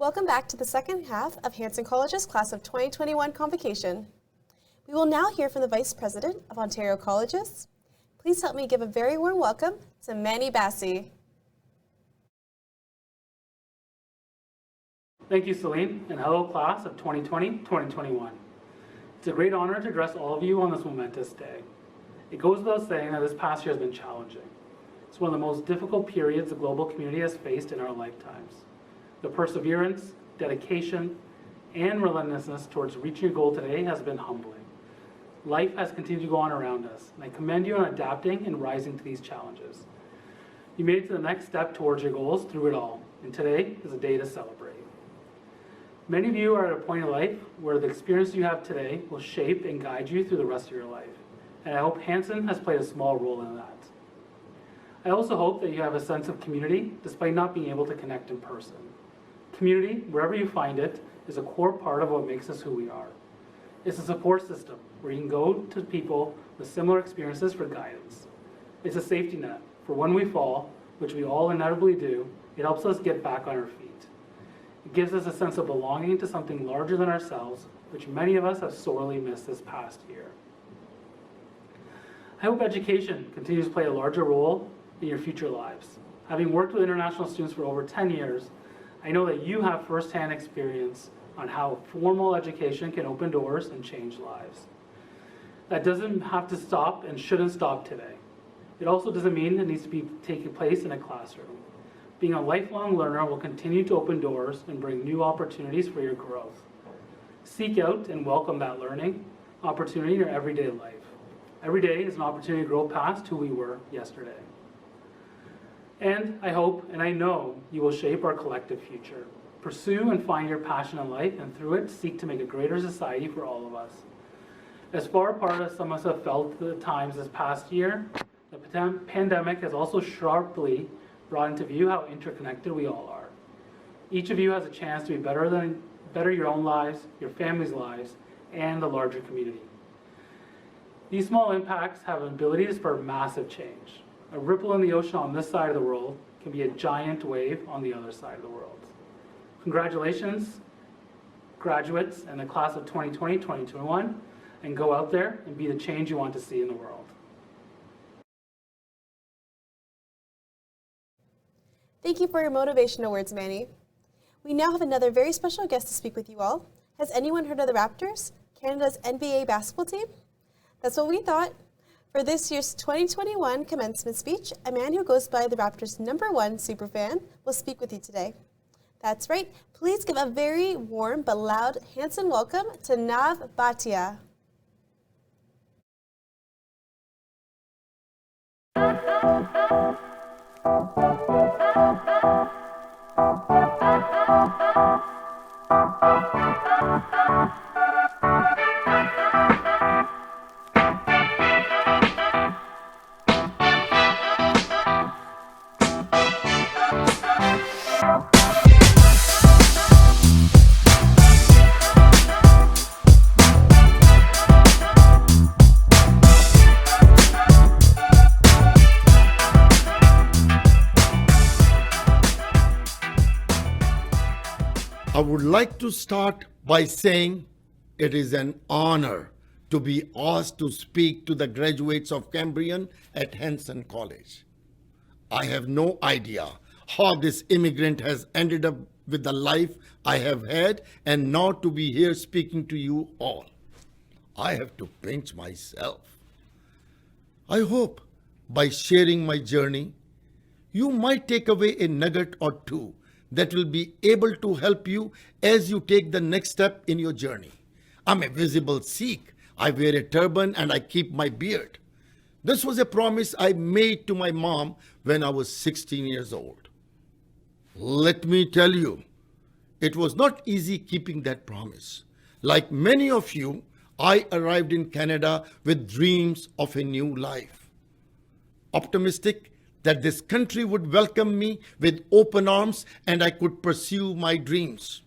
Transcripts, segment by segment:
Welcome back to the second half of Hanson College's Class of 2021 Convocation. We will now hear from the Vice President of Ontario Colleges. Please help me give a very warm welcome to Manny Bassi. Thank you, Celine, and hello, Class of 2020-2021. It's a great honor to address all of you on this momentous day. It goes without saying that this past year has been challenging. It's one of the most difficult periods the global community has faced in our lifetimes. The perseverance, dedication, and relentlessness towards reaching your goal today has been humbling. Life has continued to go on around us, and I commend you on adapting and rising to these challenges. You made it to the next step towards your goals through it all, and today is a day to celebrate. Many of you are at a point in life where the experience you have today will shape and guide you through the rest of your life, and I hope Hanson has played a small role in that. I also hope that you have a sense of community despite not being able to connect in person. Community, wherever you find it, is a core part of what makes us who we are. It's a support system where you can go to people with similar experiences for guidance. It's a safety net for when we fall, which we all inevitably do. It helps us get back on our feet. It gives us a sense of belonging to something larger than ourselves, which many of us have sorely missed this past year. I hope education continues to play a larger role in your future lives. Having worked with international students for over 10 years, I know that you have firsthand experience on how formal education can open doors and change lives. That doesn't have to stop and shouldn't stop today. It also doesn't mean it needs to be taking place in a classroom. Being a lifelong learner will continue to open doors and bring new opportunities for your growth. Seek out and welcome that learning opportunity in your everyday life. Every day is an opportunity to grow past who we were yesterday. And I hope and I know you will shape our collective future. Pursue and find your passion in life, and through it, seek to make a greater society for all of us. As far apart as some of us have felt the times this past year, the pandemic has also sharply brought into view how interconnected we all are. Each of you has a chance to be better your own lives, your family's lives, and the larger community. These small impacts have an ability to spur massive change. A ripple in the ocean on this side of the world can be a giant wave on the other side of the world. Congratulations, graduates and the class of 2020-2021, and go out there and be the change you want to see in the world. Thank you for your motivational words, Manny. We now have another very special guest to speak with you all. Has anyone heard of the Raptors, Canada's NBA basketball team? That's what we thought. For this year's 2021 commencement speech, a man who goes by the Raptors' #1 superfan will speak with you today. That's right. Please give a very warm but loud Hanson welcome to Nav Bhatia. I would like to start by saying it is an honor to be asked to speak to the graduates of Cambrian at Hanson College. I have no idea how this immigrant has ended up with the life I have had, and now to be here speaking to you all. I have to pinch myself. I hope by sharing my journey, you might take away a nugget or two that will be able to help you as you take the next step in your journey. I'm a visible Sikh. I wear a turban and I keep my beard. This was a promise I made to my mom when I was 16 years old. Let me tell you, it was not easy keeping that promise. Like many of you, I arrived in Canada with dreams of a new life. Optimistic that this country would welcome me with open arms and I could pursue my dreams.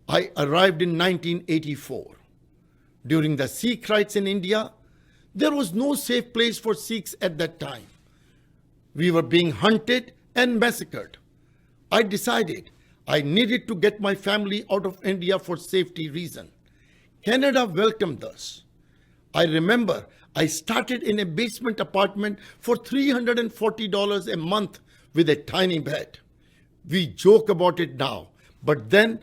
I arrived in 1984. During the Sikh riots in India, there was no safe place for Sikhs at that time. We were being hunted and massacred. I decided I needed to get my family out of India for safety reason. Canada welcomed us. I remember I started in a basement apartment for $340 a month with a tiny bed. We joke about it now, but then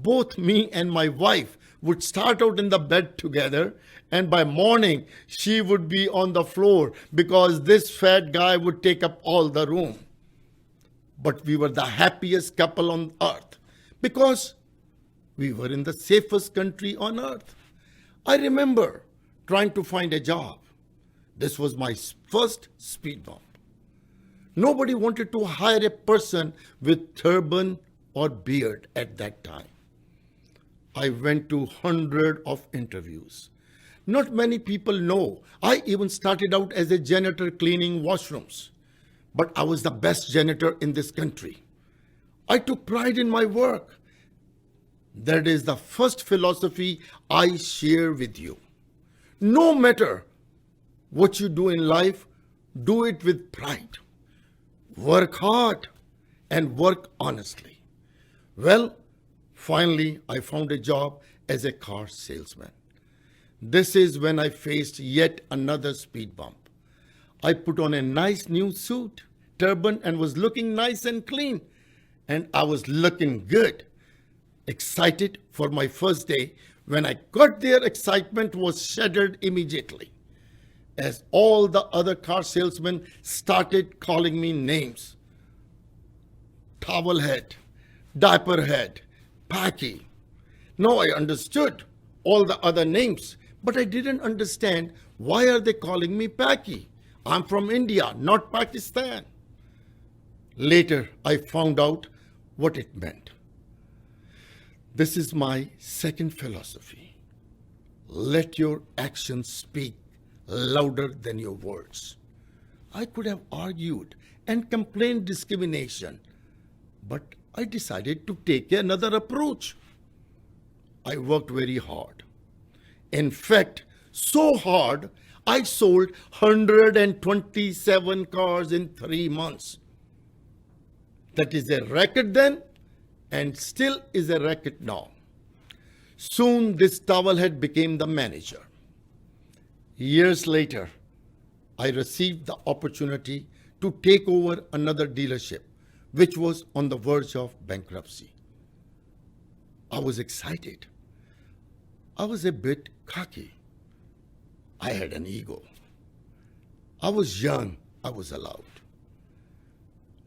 both me and my wife would start out in the bed together, and by morning she would be on the floor because this fat guy would take up all the room. But we were the happiest couple on earth because we were in the safest country on earth. I remember trying to find a job. This was my first speed bump. Nobody wanted to hire a person with turban or beard at that time. I went to hundreds of interviews. Not many people know I even started out as a janitor cleaning washrooms. But I was the best janitor in this country. I took pride in my work. That is the first philosophy I share with you. No matter what you do in life, do it with pride. Work hard and work honestly. Well, finally, I found a job as a car salesman. This is when I faced yet another speed bump. I put on a nice new suit, turban, and was looking nice and clean. And I was looking good. Excited for my first day. When I got there, excitement was shattered immediately, as all the other car salesmen started calling me names. Towel head, diaper head, Packy. Now I understood all the other names, but I didn't understand why are they calling me Packy. I'm from India, not Pakistan. Later, I found out what it meant. This is my second philosophy. Let your actions speak louder than your words. I could have argued and complained discrimination, but I decided to take another approach. I worked very hard. In fact, so hard, I sold 127 cars in 3 months. That is a record then, and still is a record now. Soon this towelhead became the manager. Years later, I received the opportunity to take over another dealership, which was on the verge of bankruptcy. I was excited. I was a bit cocky. I had an ego. I was young. I was allowed.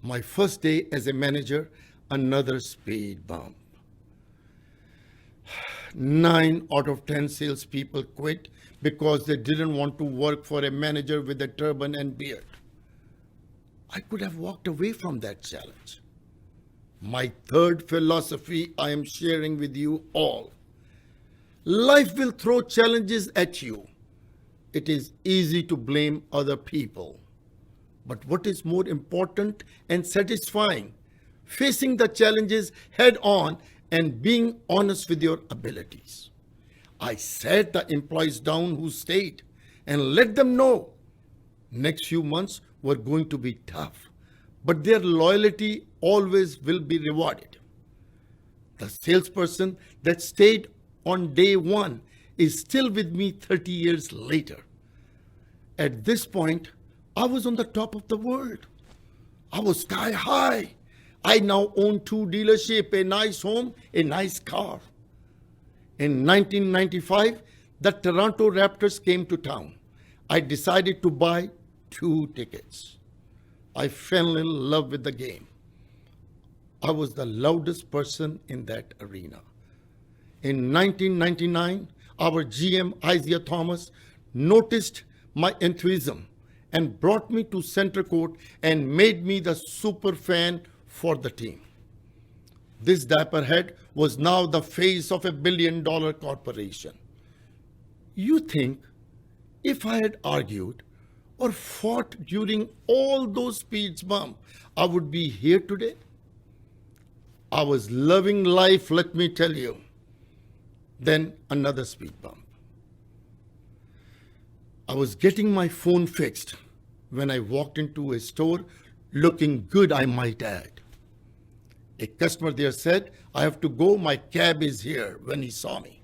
My first day as a manager, another speed bump. 9 out of 10 salespeople quit because they didn't want to work for a manager with a turban and beard. I could have walked away from that challenge. My third philosophy I am sharing with you all. Life will throw challenges at you. It is easy to blame other people. But what is more important and satisfying? Facing the challenges head on and being honest with your abilities. I sat the employees down who stayed and let them know next few months were going to be tough, but their loyalty always will be rewarded. The salesperson that stayed on day one is still with me 30 years later. At this point, I was on the top of the world. I was sky high. I now own 2 dealerships, a nice home, a nice car. In 1995, the Toronto Raptors came to town. I decided to buy 2 tickets. I fell in love with the game. I was the loudest person in that arena. In 1999, our GM Isaiah Thomas noticed my enthusiasm and brought me to center court and made me the super fan for the team. This diaper head was now the face of $1 billion corporation. You think if I had argued or fought during all those speed bumps, I would be here today? I was loving life, let me tell you. Then another speed bump. I was getting my phone fixed when I walked into a store looking good, I might add. A customer there said, I have to go, my cab is here, when he saw me.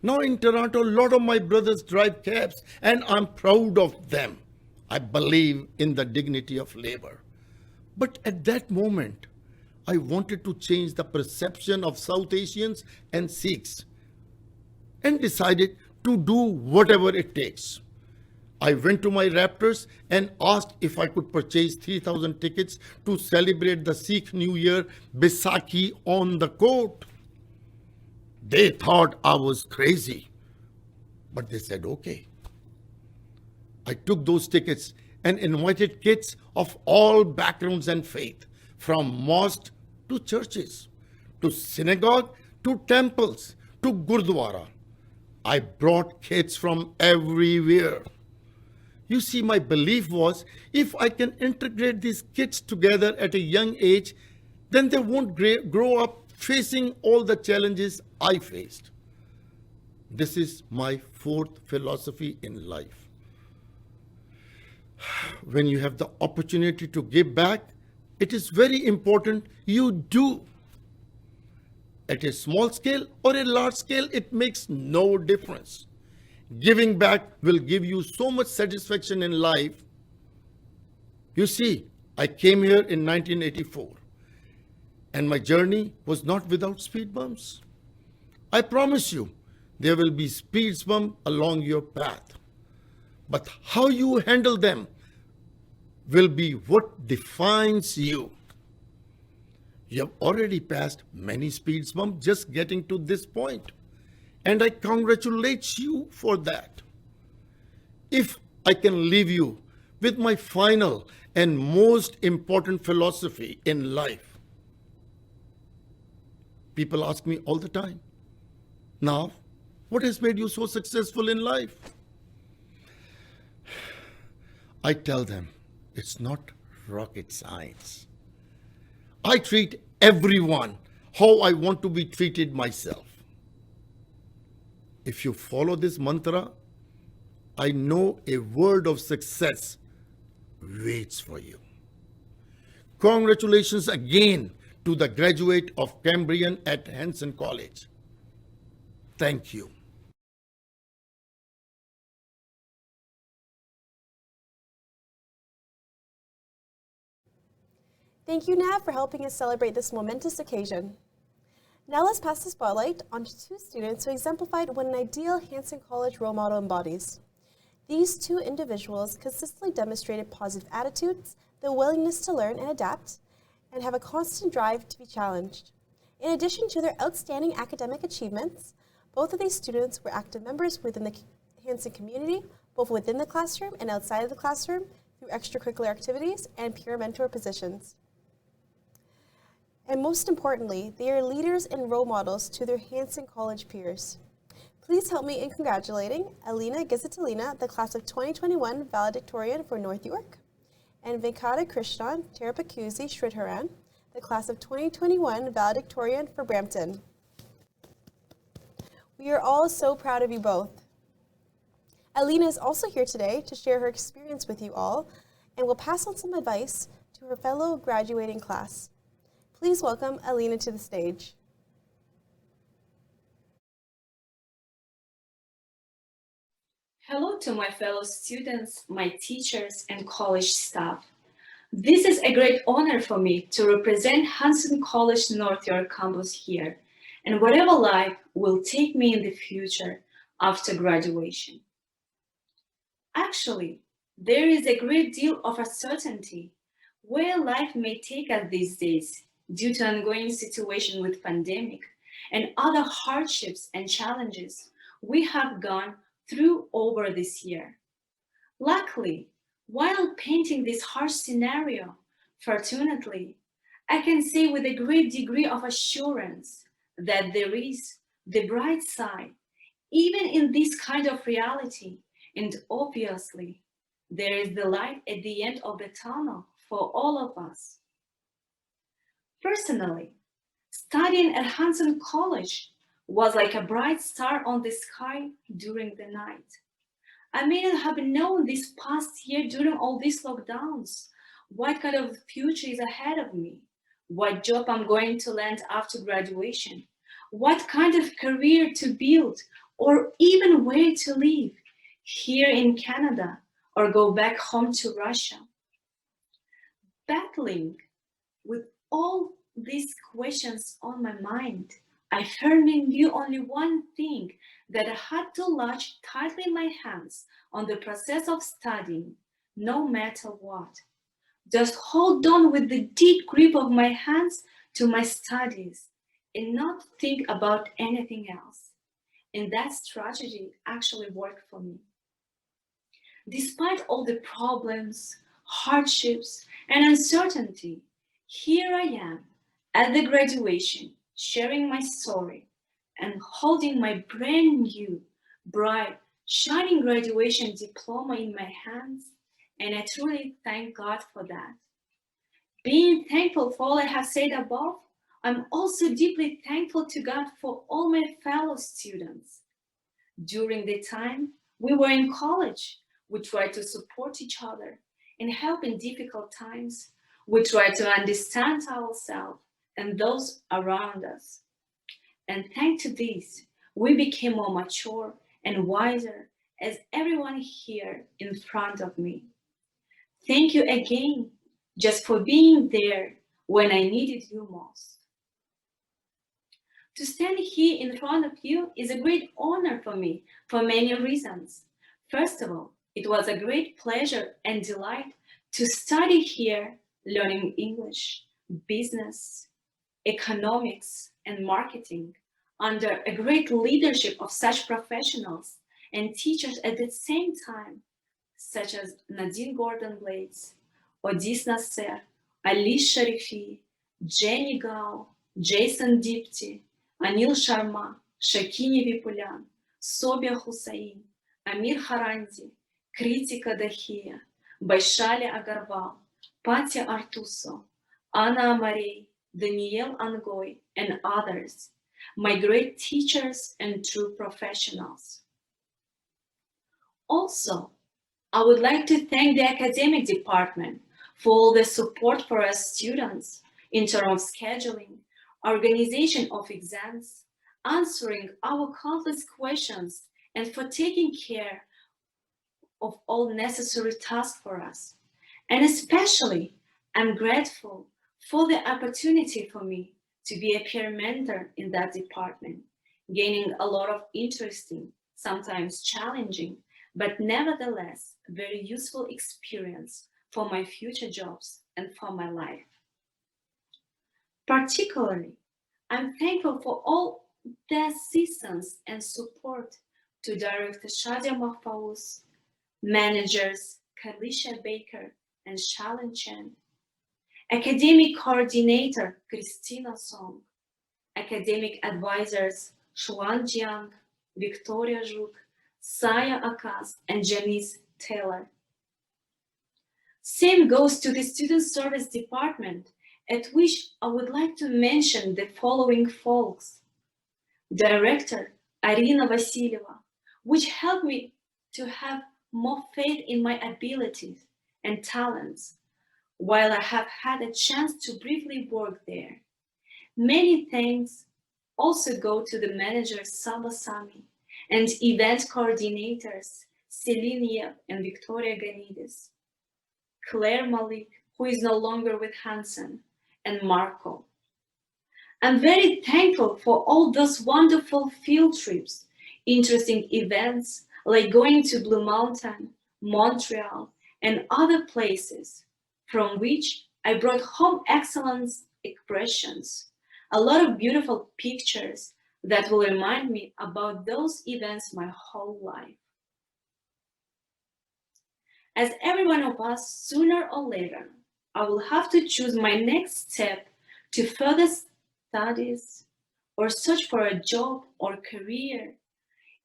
Now in Toronto, a lot of my brothers drive cabs, and I'm proud of them. I believe in the dignity of labor. But at that moment, I wanted to change the perception of South Asians and Sikhs and decided to do whatever it takes. I went to my Raptors and asked if I could purchase 3,000 tickets to celebrate the Sikh New Year Baisakhi on the court. They thought I was crazy, but they said okay. I took those tickets and invited kids of all backgrounds and faith, from mosques to churches, to synagogue, to temples, to gurdwara. I brought kids from everywhere. You see, my belief was if I can integrate these kids together at a young age, then they won't grow up facing all the challenges I faced. This is my fourth philosophy in life. When you have the opportunity to give back, it is very important you do. At a small scale or a large scale, it makes no difference. Giving back will give you so much satisfaction in life. You see, I came here in 1984, and my journey was not without speed bumps. I promise you, there will be speed bumps along your path. But how you handle them will be what defines you. You have already passed many speed bumps just getting to this point, and I congratulate you for that. If I can leave you with my final and most important philosophy in life, people ask me all the time, now, what has made you so successful in life? I tell them, it's not rocket science. I treat everyone how I want to be treated myself. If you follow this mantra, I know a world of success waits for you. Congratulations again to the graduate of Cambrian at Hanson College. Thank you. Thank you, Nav, for helping us celebrate this momentous occasion. Now let's pass the spotlight on to two students who exemplified what an ideal Hanson College role model embodies. These two individuals consistently demonstrated positive attitudes, the willingness to learn and adapt, and have a constant drive to be challenged. In addition to their outstanding academic achievements, both of these students were active members within the Hanson community, both within the classroom and outside of the classroom, through extracurricular activities and peer mentor positions. And most importantly, they are leaders and role models to their Hanson College peers. Please help me in congratulating Alina Gizatalina, the class of 2021 valedictorian for North York, and Venkata Krishnan Terapakuzi Sridharan, the class of 2021 valedictorian for Brampton. We are all so proud of you both. Alina is also here today to share her experience with you all and will pass on some advice to her fellow graduating class. Please welcome Alina to the stage. Hello to my fellow students, my teachers, and college staff. This is a great honor for me to represent Hanson College North York campus here, and whatever life will take me in the future after graduation. Actually, there is a great deal of uncertainty where life may take us these days due to ongoing situation with pandemic and other hardships and challenges we have gone through over this year. Luckily, while painting this harsh scenario, fortunately, I can say with a great degree of assurance that there is the bright side, even in this kind of reality, and obviously, there is the light at the end of the tunnel for all of us. Personally, studying at Hanson College was like a bright star on the sky during the night. I may not have known this past year during all these lockdowns what kind of future is ahead of me, what job I'm going to land after graduation, what kind of career to build, or even where to live, here in Canada or go back home to Russia. Battling with all these questions on my mind, I firmly knew only one thing, that I had to latch tightly my hands on the process of studying, no matter what. Just hold on with the deep grip of my hands to my studies and not think about anything else. And that strategy actually worked for me. Despite all the problems, hardships, and uncertainty, here I am at the graduation, sharing my story and holding my brand new, bright, shining graduation diploma in my hands, and I truly thank God for that. Being thankful for all I have said above, I'm also deeply thankful to God for all my fellow students. During the time we were in college, we tried to support each other and help in difficult times. We tried to understand ourselves and those around us. And thanks to this, we became more mature and wiser as everyone here in front of me. Thank you again just for being there when I needed you most. To stand here in front of you is a great honor for me for many reasons. First of all, it was a great pleasure and delight to study here, learning English, business, economics, and marketing under a great leadership of such professionals and teachers at the same time, such as Nadine Gordon-Blades, Odis Nasser, Alice Sharifi, Jenny Gao, Jason Dipti, Anil Sharma, Shakini Vipulan, Sobia Hussain, Amir Harandi, Kritika Dahia, Baishali Agarwal, Patya Artuso, Anna Amarey, Danielle Angoy, and others, my great teachers and true professionals. Also, I would like to thank the academic department for all the support for us students in terms of scheduling, organization of exams, answering our countless questions, and for taking care of all necessary tasks for us. And especially, I'm grateful for the opportunity for me to be a peer mentor in that department, gaining a lot of interesting, sometimes challenging, but nevertheless very useful experience for my future jobs and for my life. Particularly, I'm thankful for all the assistance and support to Director Shadia Mahfouz, managers Kalisha Baker and Shalin Chen, academic coordinator Christina Song, academic advisors Shuan Jiang, Victoria Zhuk, Saya Akas, and Janice Taylor. Same goes to the Student Service Department, at which I would like to mention the following folks. Director Arina Vasilyeva, which helped me to have more faith in my abilities and talents, while I have had a chance to briefly work there. Many thanks also go to the managers Saba Sami and event coordinators Celine Yep and Victoria Ganidis, Claire Malik, who is no longer with Hansen, and Marco. I'm very thankful for all those wonderful field trips, interesting events like going to Blue Mountain, Montreal, and other places, from which I brought home excellent impressions, a lot of beautiful pictures that will remind me about those events my whole life. As every one of us, sooner or later, I will have to choose my next step to further studies or search for a job or career.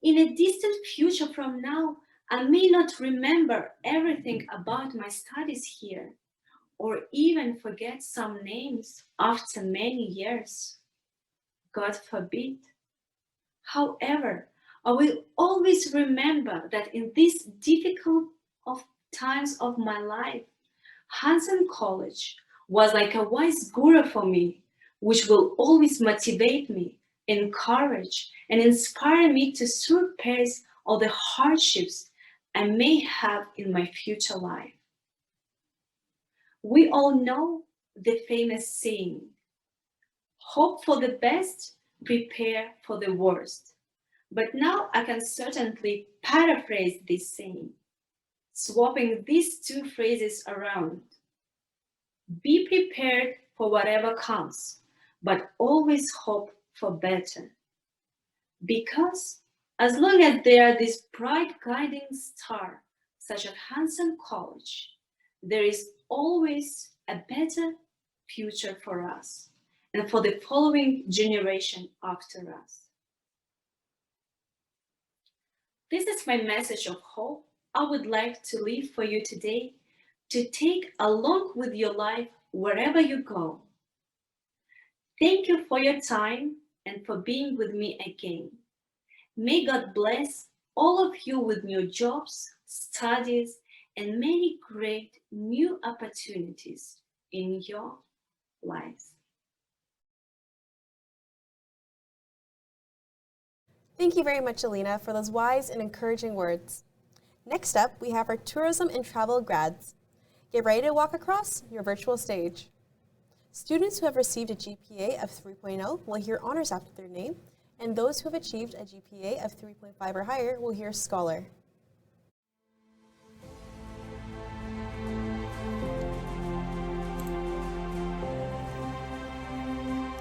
In a distant future from now, I may not remember everything about my studies here, or even forget some names after many years. God forbid. However, I will always remember that in these difficult times of my life, Hansen College was like a wise guru for me, which will always motivate me, encourage, and inspire me to surpass all the hardships I may have in my future life. We all know the famous saying, hope for the best, prepare for the worst. But now I can certainly paraphrase this saying, swapping these two phrases around. Be prepared for whatever comes, but always hope for better. Because as long as there are this bright guiding star, such as Hanson College, there is always a better future for us and for the following generation after us. This is my message of hope I would like to leave for you today, to take along with your life wherever you go. Thank you for your time and for being with me again. May God bless all of you with new jobs, studies, and many great new opportunities in your lives. Thank you very much, Alina, for those wise and encouraging words. Next up, we have our tourism and travel grads. Get ready to walk across your virtual stage. Students who have received a GPA of 3.0 will hear honors after their name, and those who have achieved a GPA of 3.5 or higher will hear scholar.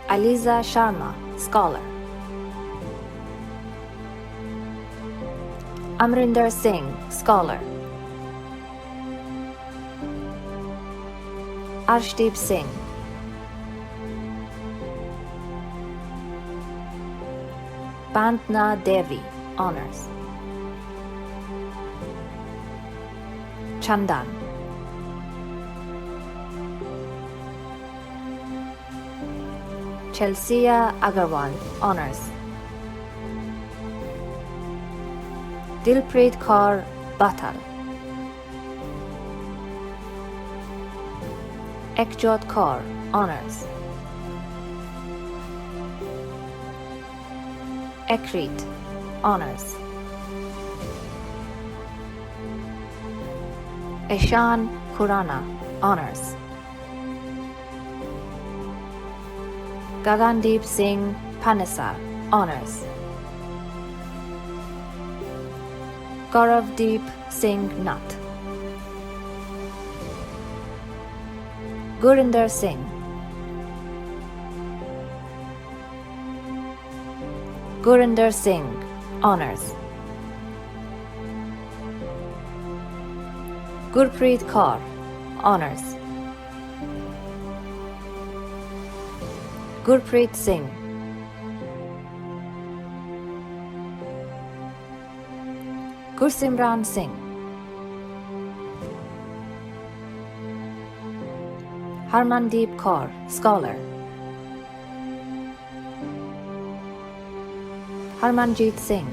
Aliza Sharma, scholar. Amrinder Singh, scholar. Arshdeep Singh. Bandna Devi, honors. Chandan. Chelsea Agarwal, honors. Dilpreet Kaur Batal. Ekjot Kaur, honors. Ekrit, honors. Eshan Khurana, honors. Gagandeep Singh Panesar, honors. Gauravdeep Singh Nath. Gurinder Singh. Gurinder Singh, honors. Gurpreet Kaur, honors. Gurpreet Singh. Gursimran Singh. Harmandeep Kaur, scholar. Harmanjeet Singh.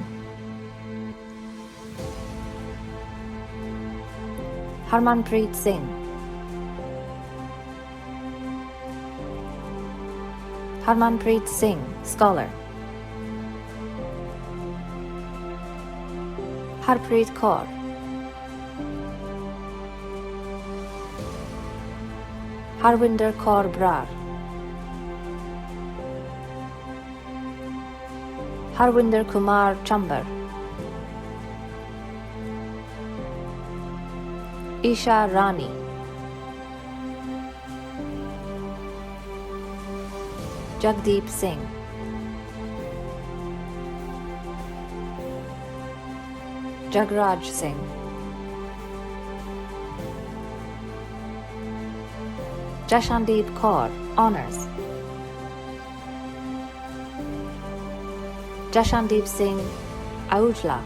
Harmanpreet Singh. Harmanpreet Singh, scholar. Harpreet Kaur. Harwinder Kaur Brar. Harwinder Kumar Chambar. Isha Rani. Jagdeep Singh. Jagraj Singh. Jashandeep Kaur, honors. Jashandeep Singh Aujla.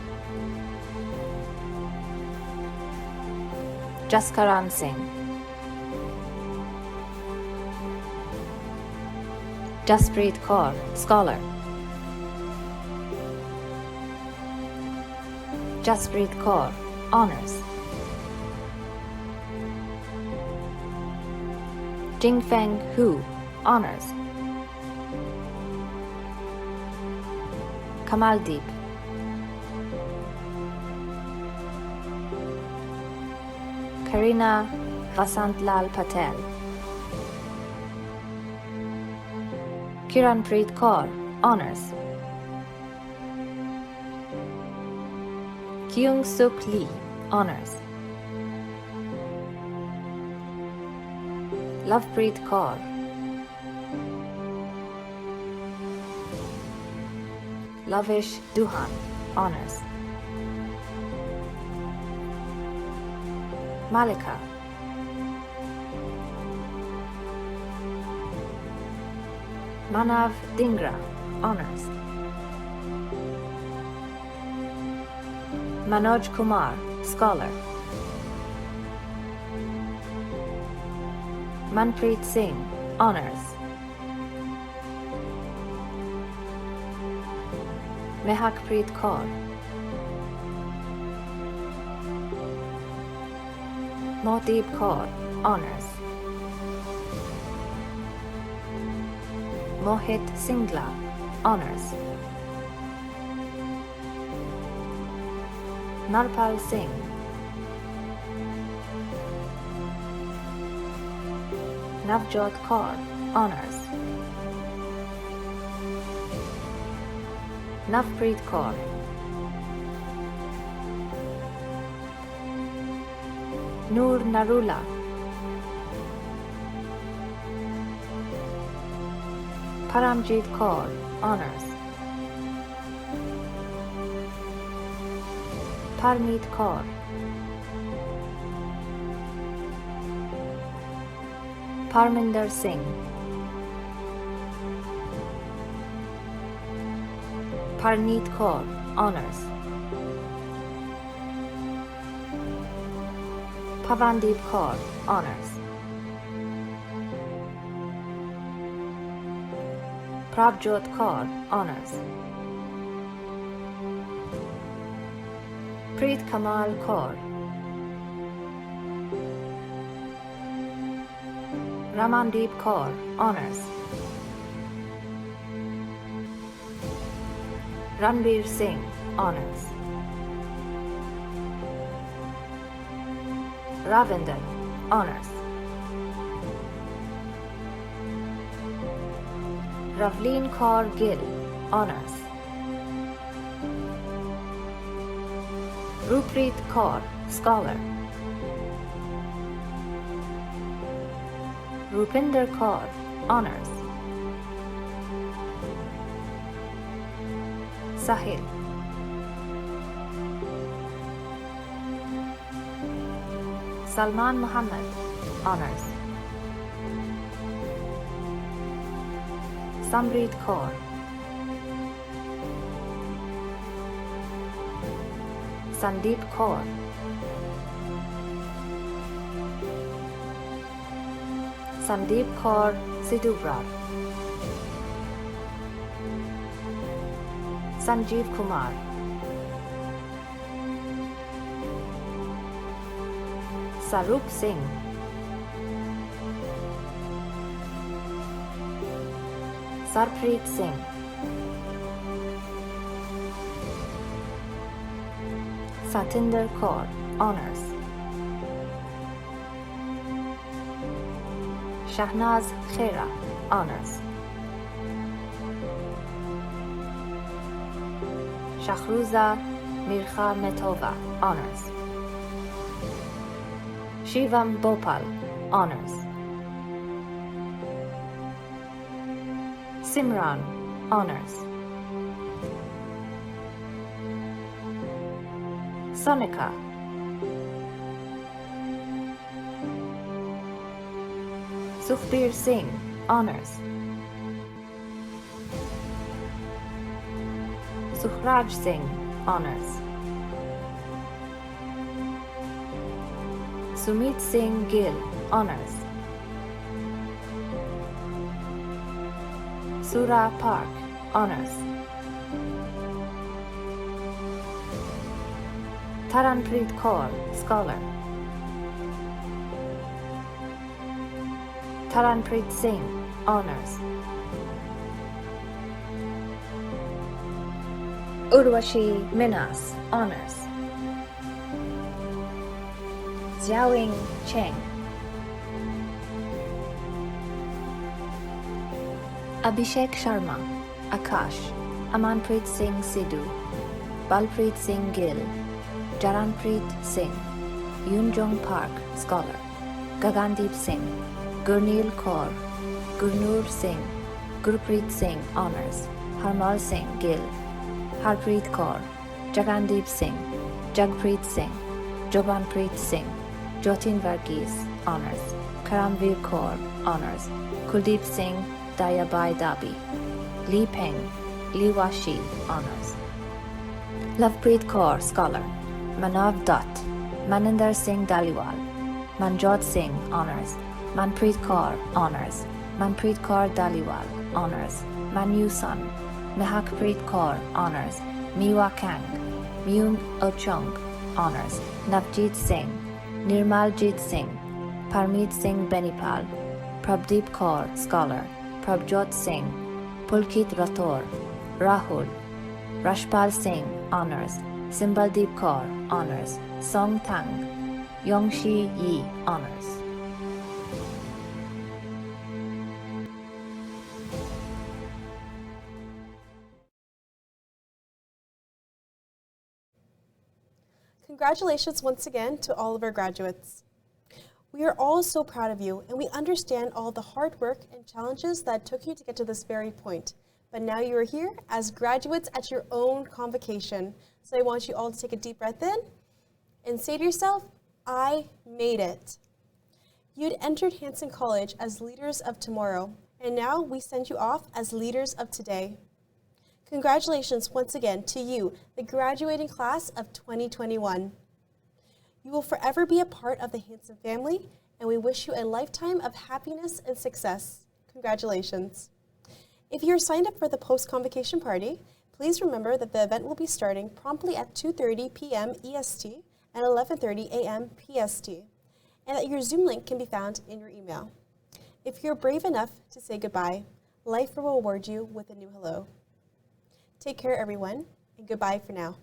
Jaskaran Singh. Jaspreet Kaur, scholar. Jaspreet Kaur, honors. Jingfeng Hu, Honors. Kamaldeep. Karina Vasantlal Patel. Kiranpreet Kaur, Honors. Kyung Suk Lee, Honors. Lovepreet Kaur. Lovish Duhan, Honors. Malika. Manav Dingra, Honors. Manoj Kumar, Scholar. Manpreet Singh, Honors. Mehakpreet Kaur. Mohdeep Kaur, Honors. Mohit Singla, Honors. Narpal Singh. Navjot Kaur, Honors. Navpreet Kaur. Noor Narula. Paramjit Kaur, Honors. Parmeet Kaur. Parminder Singh. Parneet Kaur, Honors. Pavandeep Kaur, Honors. Prabjot Kaur, Honors. Preet Kamal Kaur. Ramandeep Kaur, Honors. Ranbir Singh, Honors. Ravinder, Honors. Ravleen Kaur Gill, Honors. Rupreet Kaur, Scholar. Rupinder Kaur, Honors. Sahil. Salman Muhammad, Honors. Samrit Kaur. Sandeep Kaur. Sandeep Kaur Sidhubrar. Sanjeev Kumar. Sarup Singh. Sarpreet Singh. Satinder Kaur, Honors. Shahnaz Khera, Honors. Shahruza Mirkha Metova, Honors. Shivam Bhopal, Honors. Simran, Honors. Sonika. Sukhbir Singh, Honors. Sukhraj Singh, Honors. Sumit Singh Gill, Honors. Sura Park, Honors. Taranpreet Kaur, Scholar. Taranpreet Singh, Honors. Urvashi Minas, Honors. Xiaoying Cheng. Abhishek Sharma, Akash. Amanpreet Singh Sidhu. Balpreet Singh Gill. Jaranpreet Singh. Yunjong Park, Scholar. Gagandeep Singh. Gurneel Kaur. Gurnur Singh. Gurpreet Singh, Honors. Harmal Singh Gill. Harpreet Kaur. Jagandeep Singh. Jagpreet Singh. Jobanpreet Singh. Jotin Varghese, Honors. Karamveer Kaur, Honors. Kuldeep Singh Dayabai Dabi. Lee Peng. Lee Washi, Honors. Lovepreet Kaur, Scholar. Manav Dutt. Maninder Singh Daliwal. Manjot Singh, Honors. Manpreet Kaur, Honors. Manpreet Kaur Daliwal, Honors. Manu Sun. Mehakpreet Kaur, Honors. Miwa Kang. Myung Ochung, Honors. Navjeet Singh. Nirmaljit Singh. Parmeet Singh Benipal. Prabdeep Kaur, Scholar. Prabjot Singh. Pulkit Rathore. Rahul. Rashpal Singh, Honors. Simbaldeep Kaur, Honors. Song Tang. Yongshi Yi, Honors. Congratulations once again to all of our graduates. We are all so proud of you, and we understand all the hard work and challenges that took you to get to this very point. But now you are here as graduates at your own convocation. So I want you all to take a deep breath in and say to yourself, I made it. You'd entered Hanson College as leaders of tomorrow, and now we send you off as leaders of today. Congratulations once again to you, the graduating class of 2021. You will forever be a part of the Hanson family, and we wish you a lifetime of happiness and success. Congratulations. If you're signed up for the post-convocation party, please remember that the event will be starting promptly at 2:30 p.m. EST and 11:30 a.m. PST, and that your Zoom link can be found in your email. If you're brave enough to say goodbye, life will reward you with a new hello. Take care, everyone, and goodbye for now.